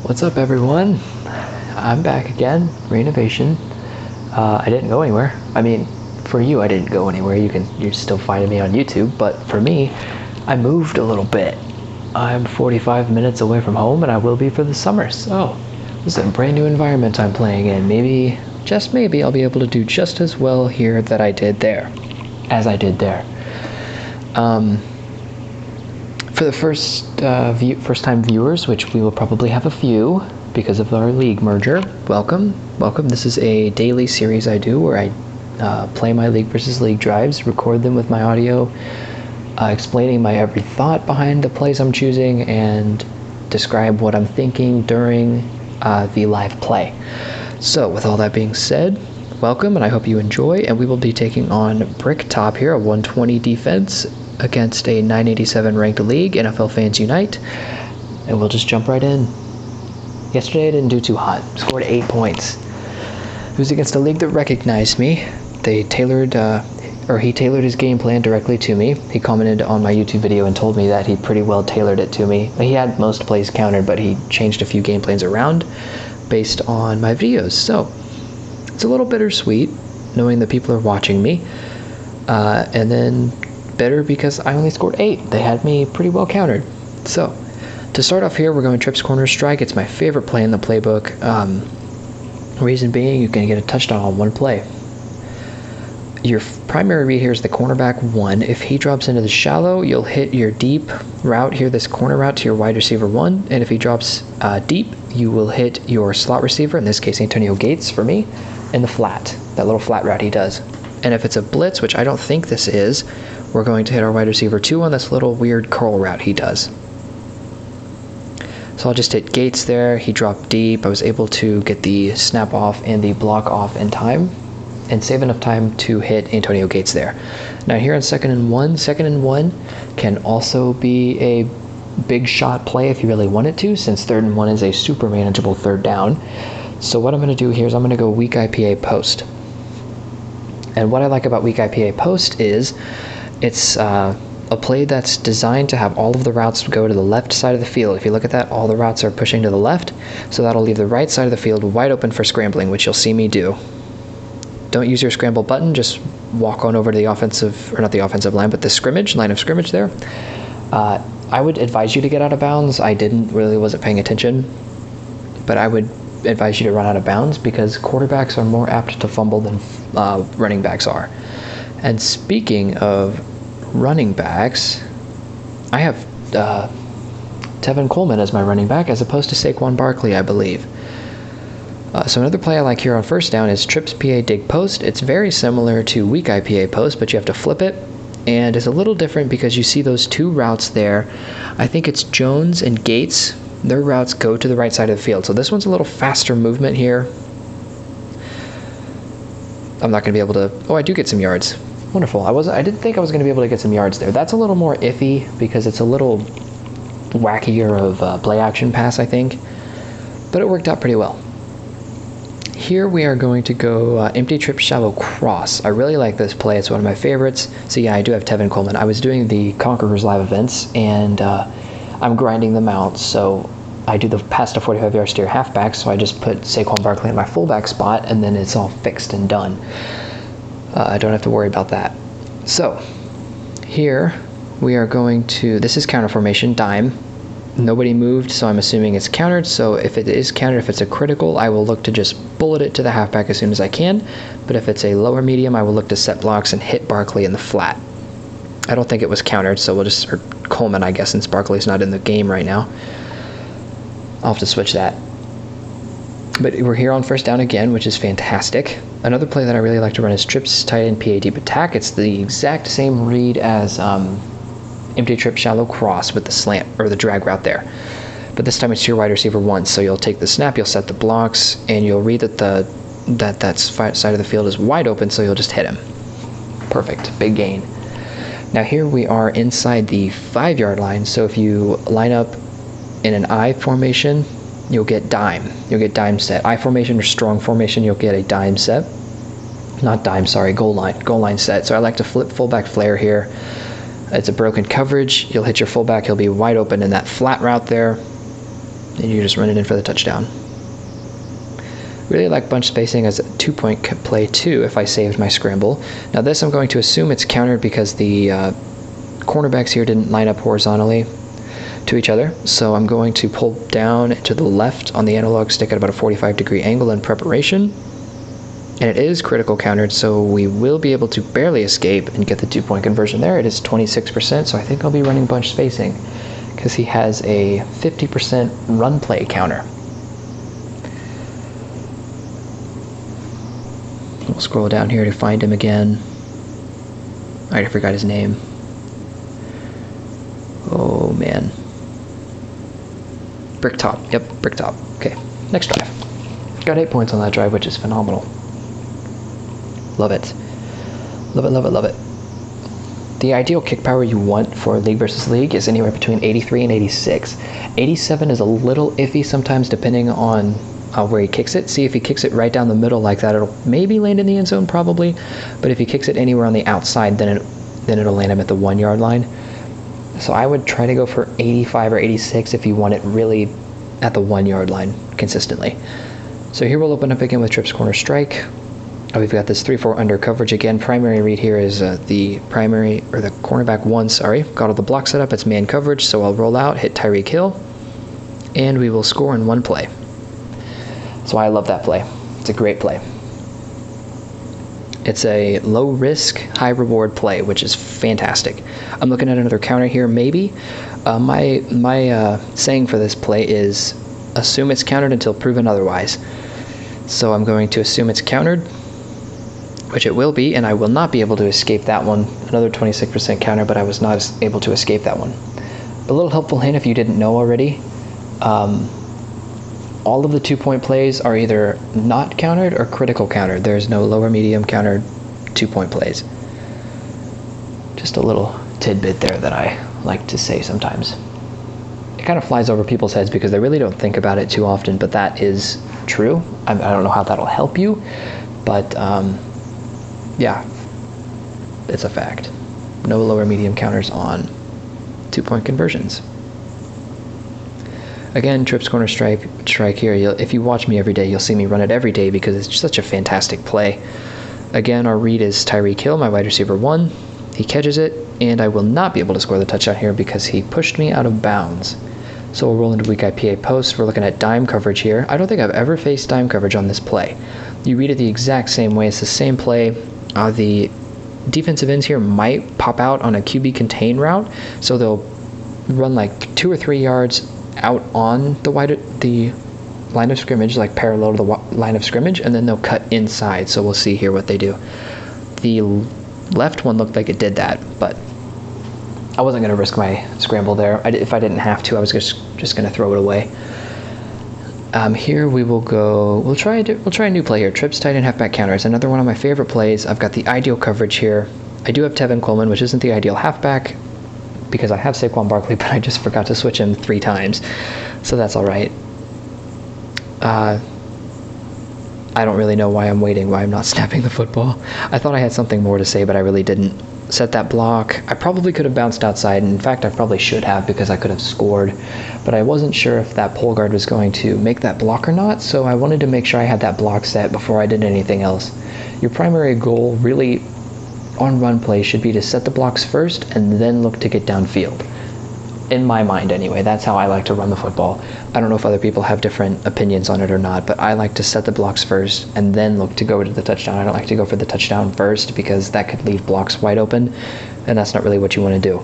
What's up, everyone? I'm back again. Renovation. I didn't go anywhere. I mean, for you, I didn't go anywhere. You're still finding me on YouTube, but for me, I moved a little bit. I'm 45 minutes away from home, and I will be for the summer. So, this is a brand new environment I'm playing in. Maybe, just maybe, I'll be able to do just as well here as I did there. For the first-time viewers, which we will probably have a few because of our league merger, welcome. This is a daily series I do where I play my League versus League drives, record them with my audio, explaining my every thought behind the plays I'm choosing, and describe what I'm thinking during the live play. So, with all that being said, welcome, and I hope you enjoy. And we will be taking on Brick Top here, a 120 defense against a 987 ranked league, NFL Fans Unite, and we'll just jump right in. Yesterday I didn't do too hot, scored 8 points. It was against a league that recognized me. He tailored his game plan directly to me. He commented on my YouTube video and told me that he pretty well tailored it to me. He had most plays countered, but he changed a few game plans around based on my videos. So it's a little bittersweet knowing that people are watching me, and then better because I only scored 8. They had me pretty well countered. So, to start off here, we're going trips corner strike. It's my favorite play in the playbook. Reason being, you can get a touchdown on one play. Your primary read here is the cornerback 1. If he drops into the shallow, you'll hit your deep route here, this corner route to your wide receiver 1. And if he drops deep, you will hit your slot receiver, in this case Antonio Gates for me, in the flat, that little flat route he does. And if it's a blitz, which I don't think this is, we're going to hit our wide receiver 2 on this little weird curl route he does. So I'll just hit Gates there. He dropped deep. I was able to get the snap off and the block off in time and save enough time to hit Antonio Gates there. Now here on 2nd and 1 can also be a big shot play if you really want it to, since 3rd and 1 is a super manageable 3rd down. So what I'm going to do here is I'm going to go weak IPA post. And what I like about weak IPA post is it's a play that's designed to have all of the routes go to the left side of the field. If you look at that, all the routes are pushing to the left, so that'll leave the right side of the field wide open for scrambling, which you'll see me do. Don't use your scramble button, just walk on over to the offensive, or not the offensive line, but the line of scrimmage there. I would advise you to get out of bounds. I wasn't paying attention, but I would advise you to run out of bounds because quarterbacks are more apt to fumble than running backs are. And speaking of running backs, I have Tevin Coleman as my running back as opposed to Saquon Barkley, I believe. So another play I like here on 1st down is trips PA dig post. It's very similar to weak IPA post, but you have to flip it. And it's a little different because you see those 2 routes there. I think it's Jones and Gates. Their routes go to the right side of the field. So this one's a little faster movement here. I'm not going to be able to... Oh, I do get some yards. Wonderful. I didn't think I was going to be able to get some yards there. That's a little more iffy because it's a little wackier of play action pass, I think. But it worked out pretty well. Here we are going to go empty trip shallow cross. I really like this play. It's one of my favorites. So yeah, I do have Tevin Coleman. I was doing the Conquerors live events, and I'm grinding them out. So I do the pass to 45-yard steer halfback, so I just put Saquon Barkley in my fullback spot, and then it's all fixed and done. I don't have to worry about that. So here we are going to, this is counter formation, dime. Nobody moved, so I'm assuming it's countered. So if it is countered, if it's a critical, I will look to just bullet it to the halfback as soon as I can. But if it's a lower medium, I will look to set blocks and hit Barkley in the flat. I don't think it was countered, so we'll just, or Coleman, I guess, since Barkley's not in the game right now. I'll have to switch that. But we're here on 1st down again, which is fantastic. Another play that I really like to run is trips tight end PA deep attack. It's the exact same read as empty trip shallow cross with the slant or the drag route there. But this time it's to your wide receiver 1. So you'll take the snap, you'll set the blocks, and you'll read that that side of the field is wide open, so you'll just hit him. Perfect. Big gain. Now here we are inside the 5-yard line. So if you line up in an I formation, you'll get dime. You'll get dime set. I formation or strong formation, you'll get a dime set. Not dime, sorry, goal line set. So I like to flip fullback flare here. It's a broken coverage. You'll hit your fullback. He'll be wide open in that flat route there. and you just run it in for the touchdown. Really like bunch spacing as a 2-point play too if I saved my scramble. Now this I'm going to assume it's countered because the cornerbacks here didn't line up horizontally to each other. So I'm going to pull down to the left on the analog stick at about a 45-degree angle in preparation. And it is critical countered, so we will be able to barely escape and get the 2-point conversion there. It is 26%, so I think I'll be running bunch spacing because he has a 50% run play counter. We'll scroll down here to find him again. I already forgot his name. Oh man. Bricktop. Yep, Bricktop. Okay, next drive. Got 8 points on that drive, which is phenomenal. Love it. Love it, love it, love it. The ideal kick power you want for league versus league is anywhere between 83 and 86. 87 is a little iffy sometimes depending on where he kicks it. See, if he kicks it right down the middle like that, it'll maybe land in the end zone probably, but if he kicks it anywhere on the outside, then it'll land him at the 1-yard line. So I would try to go for 85 or 86 if you want it really at the 1-yard line consistently. So here we'll open up again with trips corner strike. We've got this 3-4 under coverage again. Primary read here is the cornerback 1, got all the block set up. It's man coverage, so I'll roll out, hit Tyreek Hill, and we will score in 1 play. So I love that play. It's a great play. It's a low risk, high reward play, which is fantastic. I'm looking at another counter here, maybe. My saying for this play is assume it's countered until proven otherwise. So I'm going to assume it's countered, which it will be, and I will not be able to escape that one. Another 26% counter, but I was not able to escape that one. A little helpful hint if you didn't know already. All of the 2-point plays are either not countered or critical countered. There's no lower medium countered 2-point plays. Just a little tidbit there that I like to say sometimes. It kind of flies over people's heads because they really don't think about it too often, but that is true. I don't know how that'll help you, but yeah, it's a fact. No lower medium counters on 2-point conversions. Again, trips corner strike here. If you watch me every day, you'll see me run it every day because it's such a fantastic play. Again, our read is Tyreek Hill, my wide receiver 1. He catches it, and I will not be able to score the touchdown here because he pushed me out of bounds. So we'll roll into weak IPA post. We're looking at dime coverage here. I don't think I've ever faced dime coverage on this play. You read it the exact same way. It's the same play. The defensive ends here might pop out on a QB contain route, so they'll run like 2 or 3 yards out on the line of scrimmage, like parallel to the line of scrimmage, and then they'll cut inside. So we'll see here what they do. The left one looked like it did that, but I wasn't going to risk my scramble there. If I didn't have to, I was just going to throw it away. Here we will go. We'll try a new play here. Trips tight end halfback counters. Another one of my favorite plays. I've got the ideal coverage here. I do have Tevin Coleman, which isn't the ideal halfback because I have Saquon Barkley, but I just forgot to switch him 3 times, so that's all right. I don't really know why I'm waiting, why I'm not snapping the football. I thought I had something more to say, but I really didn't. Set that block. I probably could have bounced outside, and in fact I probably should have because I could have scored, but I wasn't sure if that pole guard was going to make that block or not, so I wanted to make sure I had that block set before I did anything else. Your primary goal really on run play should be to set the blocks first and then look to get downfield. In my mind anyway, that's how I like to run the football. I don't know if other people have different opinions on it or not, but I like to set the blocks first and then look to go to the touchdown. I don't like to go for the touchdown first because that could leave blocks wide open, and that's not really what you want to do.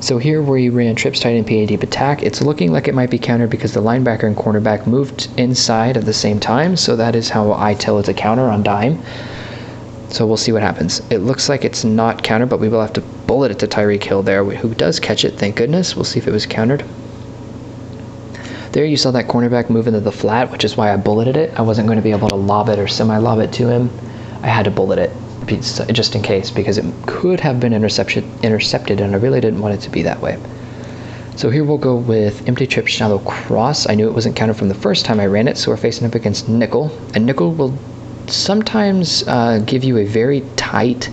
So here we ran trips tight end PA deep attack. It's looking like it might be countered because the linebacker and cornerback moved inside at the same time, so that is how I tell it's a counter on dime. So we'll see what happens. It looks like it's not countered, but we will have to bullet it to Tyreek Hill there, who does catch it, thank goodness. We'll see if it was countered. There you saw that cornerback move into the flat, which is why I bulleted it. I wasn't going to be able to lob it or semi-lob it to him. I had to bullet it just in case because it could have been intercepted, and I really didn't want it to be that way. So here we'll go with empty trip shallow cross. I knew it wasn't counted from the first time I ran it, so we're facing up against nickel, and nickel will sometimes give you a very tight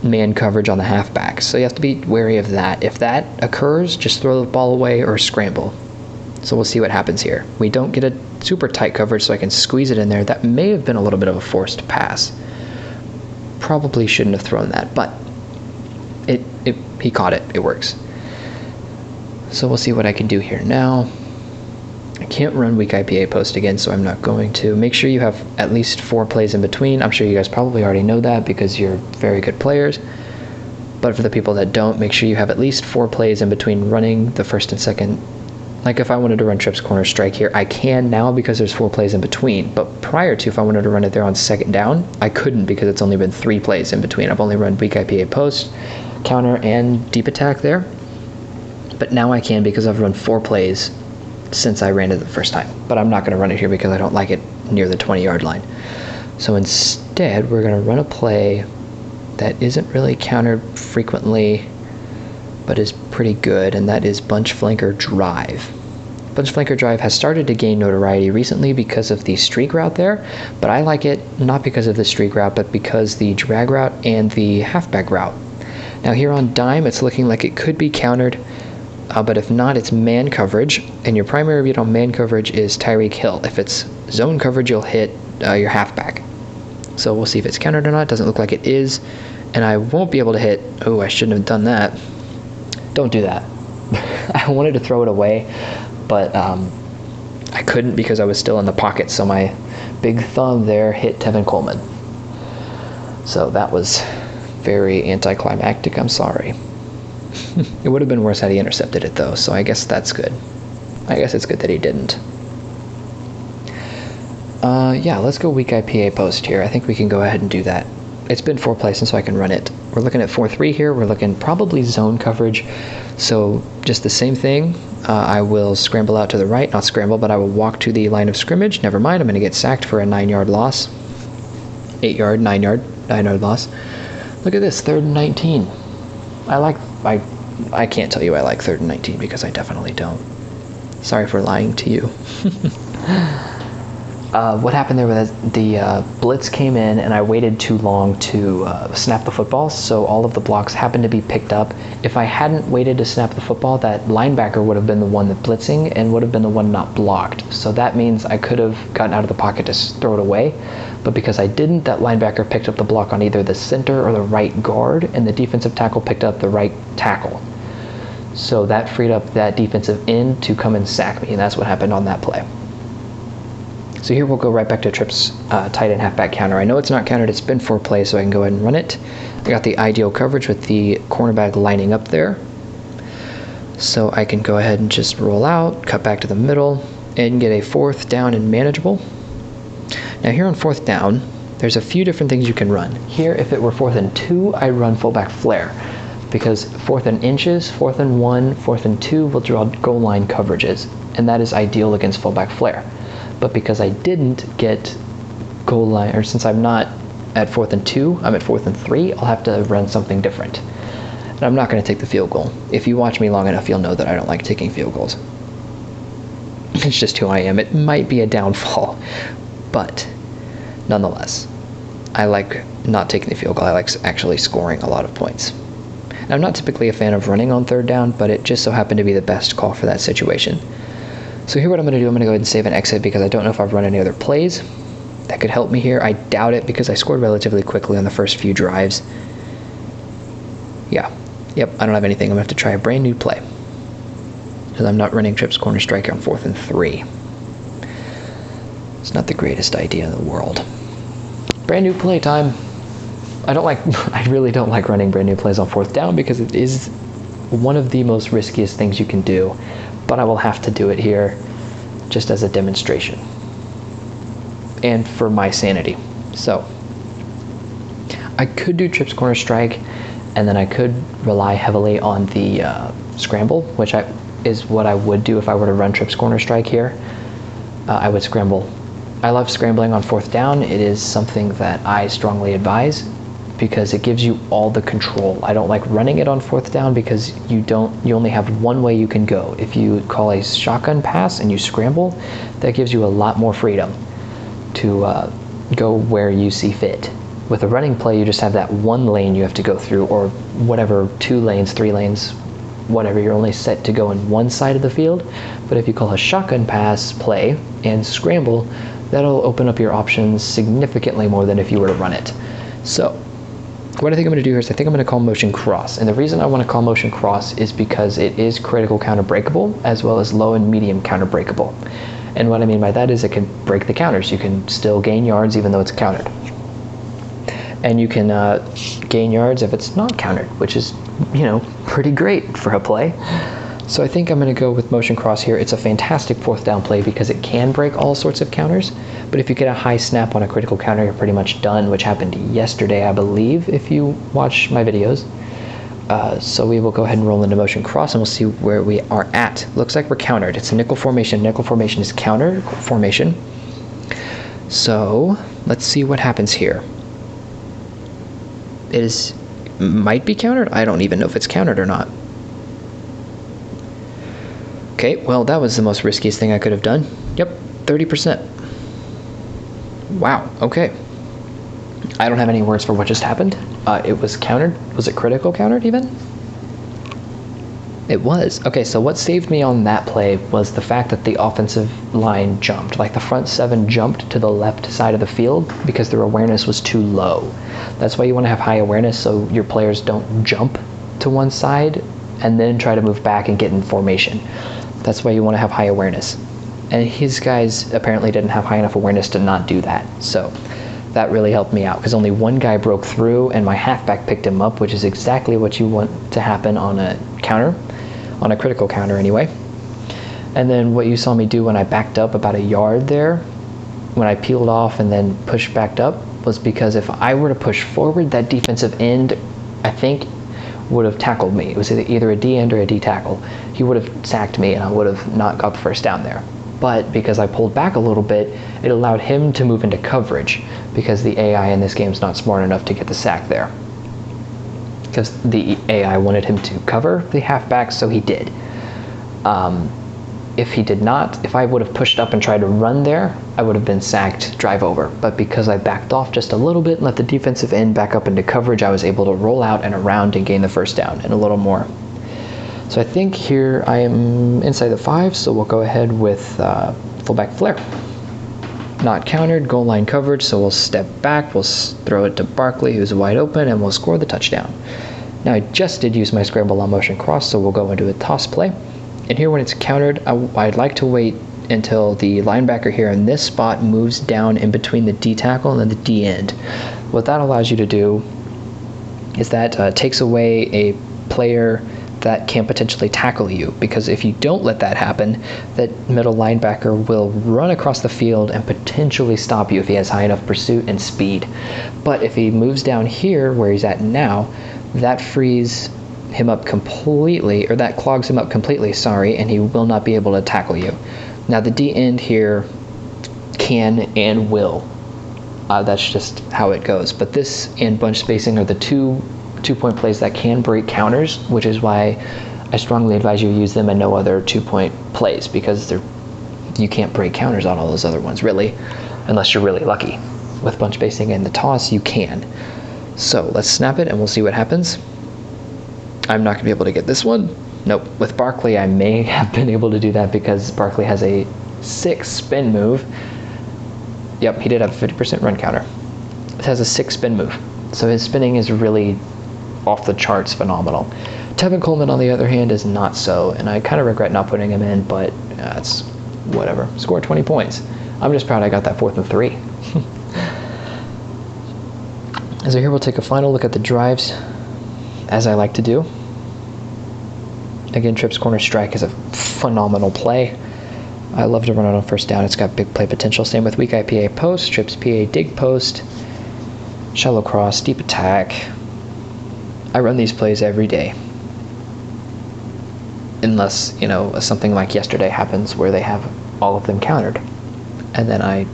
man coverage on the halfback, so you have to be wary of that. If that occurs, just throw the ball away or scramble. So we'll see what happens here. We don't get a super tight coverage, so I can squeeze it in there. That may have been a little bit of a forced pass. Probably shouldn't have thrown that, but he caught it. It works. So we'll see what I can do here now. I can't run weak IPA post again, so I'm not going to. Make sure you have at least 4 plays in between. I'm sure you guys probably already know that because you're very good players. But for the people that don't, make sure you have at least 4 plays in between running the first and second. Like if I wanted to run trips corner strike here, I can now because there's 4 plays in between. But prior to, if I wanted to run it there on second down, I couldn't because it's only been 3 plays in between. I've only run weak IPA post, counter, and deep attack there. But now I can because I've run 4 plays since I ran it the first time. But I'm not going to run it here because I don't like it near the 20-yard line. So instead, we're going to run a play that isn't really countered frequently, but is pretty good, and that is bunch flanker drive. Bunch flanker drive has started to gain notoriety recently because of the streak route there, but I like it not because of the streak route, but because the drag route and the halfback route. Now here on dime, it's looking like it could be countered, but if not, it's man coverage, and your primary read on man coverage is Tyreek Hill. If it's zone coverage, you'll hit your halfback. So we'll see if it's countered or not. It doesn't look like it is, and I won't be able to hit. Oh, I shouldn't have done that. Don't do that. I wanted to throw it away, but I couldn't because I was still in the pocket, so my big thumb there hit Tevin Coleman. So that was very anticlimactic. I'm sorry. It would have been worse had he intercepted it, though, so I guess that's good. I guess it's good that he didn't. Yeah, let's go weak IPA post here. I think we can go ahead and do that. It's been 4 plays, so I can run it. We're looking at 4-3 here. We're looking probably zone coverage. So just the same thing. I will scramble out to the right. Not scramble, but I will walk to the line of scrimmage. Never mind, I'm going to get sacked for a 9-yard loss. 8-yard, 9-yard loss. Look at this, 3rd and 19. I can't tell you I like 3rd and 19 because I definitely don't. Sorry for lying to you. What happened there was the blitz came in and I waited too long to snap the football, so all of the blocks happened to be picked up. If I hadn't waited to snap the football, that linebacker would have been the one that blitzing and would have been the one not blocked. So that means I could have gotten out of the pocket to throw it away, but because I didn't, that linebacker picked up the block on either the center or the right guard, and the defensive tackle picked up the right tackle. So that freed up that defensive end to come and sack me, and that's what happened on that play. So here we'll go right back to trips tight end halfback counter. I know it's not countered, it's been 4 plays, so I can go ahead and run it. I got the ideal coverage with the cornerback lining up there. So I can go ahead and just roll out, cut back to the middle, and get a 4th down and manageable. Now here on 4th down, there's a few different things you can run. Here, if it were 4th and 2, I'd run fullback flare, because 4th and inches, 4th and 1, 4th and 2 will draw goal line coverages, and that is ideal against fullback flare. But because I didn't get goal line, or since I'm not at 4th and 2, I'm at 4th and 3, I'll have to run something different. And I'm not going to take the field goal. If you watch me long enough, you'll know that I don't like taking field goals. It's just who I am. It might be a downfall, but nonetheless, I like not taking the field goal. I like actually scoring a lot of points. And I'm not typically a fan of running on 3rd down, but it just so happened to be the best call for that situation. So here what I'm going to do, I'm going to go ahead and save an exit because I don't know if I've run any other plays that could help me here. I doubt it because I scored relatively quickly on the first few drives. Yep, I don't have anything. I'm going to have to try a brand new play because I'm not running trips corner strike on 4th and 3. It's not the greatest idea in the world. Brand new play time. I really don't like running brand new plays on 4th down because it is one of the most riskiest things you can do. But I will have to do it here just as a demonstration and for my sanity. So I could do trips corner strike, and then I could rely heavily on the scramble, which is what I would do if I were to run trips corner strike here. I would scramble. I love scrambling on 4th down. It is something that I strongly advise because it gives you all the control. I don't like running it on 4th down because you only have one way you can go. If you call a shotgun pass and you scramble, that gives you a lot more freedom to go where you see fit. With a running play, you just have that one lane you have to go through, or whatever, 2 lanes, 3 lanes, whatever, you're only set to go in one side of the field. But if you call a shotgun pass play and scramble, that'll open up your options significantly more than if you were to run it. So what I think I'm going to do here is I think I'm going to call motion cross. And the reason I want to call motion cross is because it is critical counter breakable as well as low and medium counter breakable. And what I mean by that is it can break the counters. You can still gain yards even though it's countered. And you can gain yards if it's not countered, which is, you know, pretty great for a play. So I think I'm going to go with motion cross here. It's a fantastic fourth down play because it can break all sorts of counters. But if you get a high snap on a critical counter, you're pretty much done, which happened yesterday, I believe, if you watch my videos. So we will go ahead and roll into motion cross and we'll see where we are at. Looks like we're countered. It's a nickel formation. Nickel formation is counter formation. So let's see what happens here. It might be countered. I don't even know if it's countered or not. Okay, well, that was the most riskiest thing I could have done. Yep, 30%. Wow, okay. I don't have any words for what just happened. It was countered. Was it critical countered even? It was. Okay, so what saved me on that play was the fact that the offensive line jumped. Like the front seven jumped to the left side of the field because their awareness was too low. That's why you want to have high awareness so your players don't jump to one side and then try to move back and get in formation. That's why you want to have high awareness. And his guys apparently didn't have high enough awareness to not do that. So that really helped me out because only one guy broke through and my halfback picked him up, which is exactly what you want to happen on a counter, on a critical counter anyway. And then what you saw me do when I backed up about a yard there, when I peeled off and then pushed back up, was because if I were to push forward, that defensive end, I think, would have tackled me. It was either a D end or a D tackle. He would have sacked me and I would have not got the first down there. But because I pulled back a little bit, it allowed him to move into coverage because the AI in this game is not smart enough to get the sack there. Because the AI wanted him to cover the halfback, so he did. If he did not, if I would have pushed up and tried to run there, I would have been sacked, drive over. But because I backed off just a little bit and let the defensive end back up into coverage, I was able to roll out and around and gain the first down and a little more. So I think here I am inside the 5, so we'll go ahead with fullback flare. Not countered, goal line coverage, so we'll step back, we'll throw it to Barkley, who's wide open, and we'll score the touchdown. Now I just did use my scramble on motion cross, so we'll go into a toss play. And here when it's countered, I'd like to wait until the linebacker here in this spot moves down in between the D tackle and then the D end. What that allows you to do is that takes away a player that can potentially tackle you, because if you don't let that happen, that middle linebacker will run across the field and potentially stop you if he has high enough pursuit and speed. But if he moves down here where he's at now, that frees him up completely, or that clogs him up completely, sorry, and he will not be able to tackle you. Now the D end here can and will. That's just how it goes. But this and bunch spacing are the two-point plays that can break counters, which is why I strongly advise you use them and no other two-point plays, because you can't break counters on all those other ones, really, unless you're really lucky. With bunch spacing and the toss, you can. So let's snap it and we'll see what happens. I'm not going to be able to get this one. Nope. With Barkley, I may have been able to do that because Barkley has a 6 spin move. Yep, he did have a 50% run counter. It has a 6 spin move. So his spinning is really off the charts phenomenal. Tevin Coleman, on the other hand, is not so, and I kind of regret not putting him in, but it's whatever. Scored 20 points. I'm just proud I got that 4th and 3. So here we'll take a final look at the drives, as I like to do. Again, trips corner strike is a phenomenal play. I love to run it on first down. It's got big play potential. Same with weak IPA post, trips PA dig post, shallow cross, deep attack. I run these plays every day. Unless, something like yesterday happens where they have all of them countered. And then I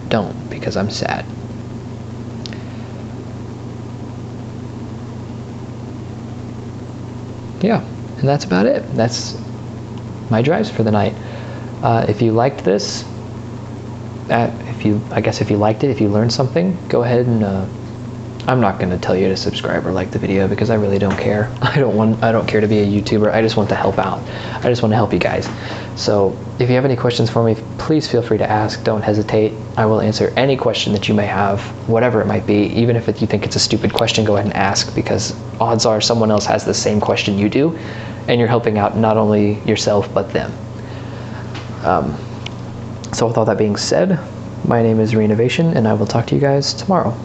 don't because I'm sad. Yeah, and that's about it. That's my drives for the night. If you liked this, if you liked it, if you learned something, go ahead and I'm not going to tell you to subscribe or like the video because I really don't care. I don't care to be a YouTuber. I just want to help out. I just want to help you guys. So if you have any questions for me, please feel free to ask. Don't hesitate. I will answer any question that you may have, whatever it might be. Even if you think it's a stupid question, go ahead and ask, because odds are someone else has the same question you do, and you're helping out not only yourself but them. So with all that being said, my name is Reinnovation, and I will talk to you guys tomorrow.